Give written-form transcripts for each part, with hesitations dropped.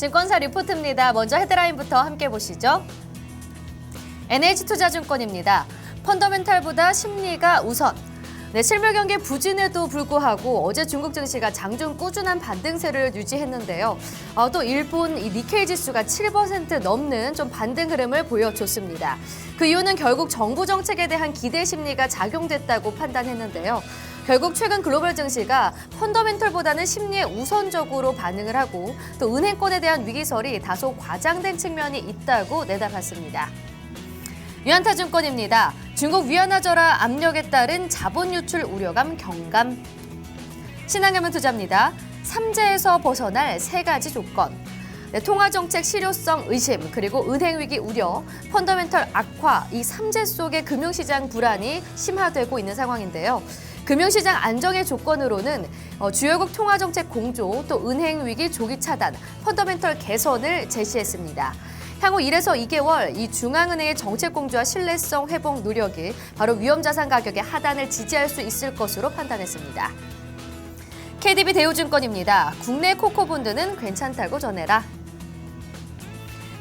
증권사 리포트입니다. 먼저 헤드라인부터 함께 보시죠. NH투자증권입니다. 펀더멘탈보다 심리가 우선. 실물 경기 부진에도 불구하고 어제 중국 증시가 장중 꾸준한 반등세를 유지했는데요. 또 일본 이 니케이 지수가 7% 넘는 좀 반등 흐름을 보여줬습니다. 그 이유는 결국 정부 정책에 대한 기대 심리가 작용됐다고 판단했는데요. 결국 최근 글로벌 증시가 펀더멘털보다는 심리에 우선적으로 반응을 하고 또 은행권에 대한 위기설이 다소 과장된 측면이 있다고 내다봤습니다. 유한타증권입니다. 중국 위안화절하 압력에 따른 자본 유출 우려감 경감. 신한금융투자입니다. 삼재에서 벗어날 세 가지 조건. 통화정책 실효성 의심, 그리고 은행위기 우려, 펀더멘털 악화, 이 삼재 속의 금융시장 불안이 심화되고 있는 상황인데요. 금융시장 안정의 조건으로는 주요국 통화정책 공조, 또 은행위기 조기 차단, 펀더멘털 개선을 제시했습니다. 향후 1에서 2개월 이 중앙은행의 정책 공조와 신뢰성 회복 노력이 바로 위험자산 가격의 하단을 지지할 수 있을 것으로 판단했습니다. KDB 대우증권입니다. 국내 코코본드는 괜찮다고 전해라.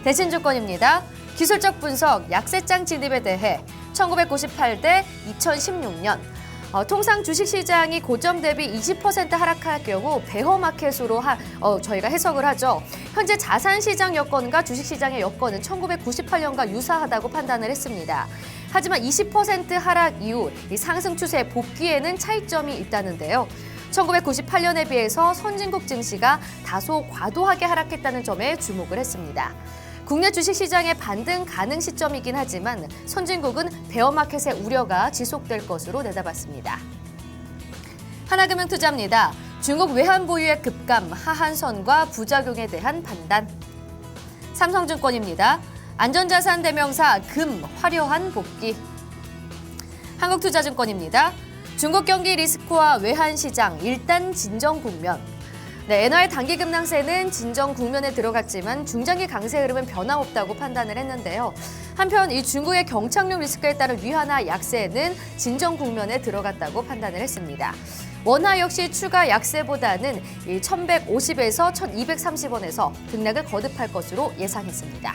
대신증권입니다. 기술적 분석, 약세장 진입에 대해 1998대 2016년 통상 주식시장이 고점 대비 20% 하락할 경우 베어마켓으로 저희가 해석을 하죠. 현재 자산시장 여건과 주식시장의 여건은 1998년과 유사하다고 판단을 했습니다. 하지만 20% 하락 이후 이 상승 추세 복귀에는 차이점이 있다는데요. 1998년에 비해서 선진국 증시가 다소 과도하게 하락했다는 점에 주목을 했습니다. 국내 주식시장의 반등 가능 시점이긴 하지만 선진국은 베어마켓의 우려가 지속될 것으로 내다봤습니다. 하나금융투자입니다. 중국 외환 보유의 급감, 하한선과 부작용에 대한 판단. 삼성증권입니다. 안전자산 대명사 금 화려한 복귀. 한국투자증권입니다. 중국 경기 리스크와 외환 시장 일단 진정 국면. 엔화의 단기 급락세는 진정 국면에 들어갔지만 중장기 강세 흐름은 변함없다고 판단을 했는데요. 한편 이 중국의 경착륙 리스크에 따른 위안화 약세는 진정 국면에 들어갔다고 판단을 했습니다. 원화 역시 추가 약세보다는 1,150에서 1,230원에서 등락을 거듭할 것으로 예상했습니다.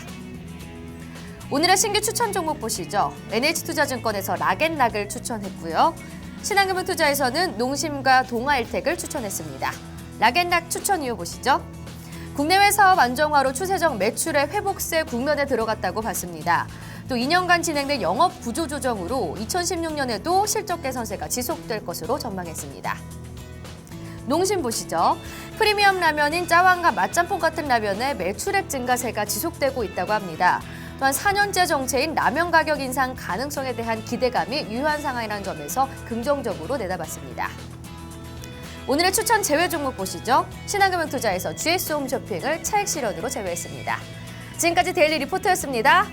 오늘의 신규 추천 종목 보시죠. NH투자증권에서 락앤락을 추천했고요. 신한금융투자에서는 농심과 동아일텍을 추천했습니다. 락앤락 추천 이유 보시죠. 국내외 사업 안정화로 추세적 매출의 회복세 국면에 들어갔다고 봤습니다. 또 2년간 진행된 영업 구조 조정으로 2016년에도 실적 개선세가 지속될 것으로 전망했습니다. 농심 보시죠. 프리미엄 라면인 짜왕과 맛짬뽕 같은 라면의 매출액 증가세가 지속되고 있다고 합니다. 또한 4년째 정체인 라면 가격 인상 가능성에 대한 기대감이 유효한 상황이라는 점에서 긍정적으로 내다봤습니다. 오늘의 추천 제외 종목 보시죠. 신한금융투자에서 GS홈쇼핑을 차익 실현으로 제외했습니다. 지금까지 데일리 리포터였습니다.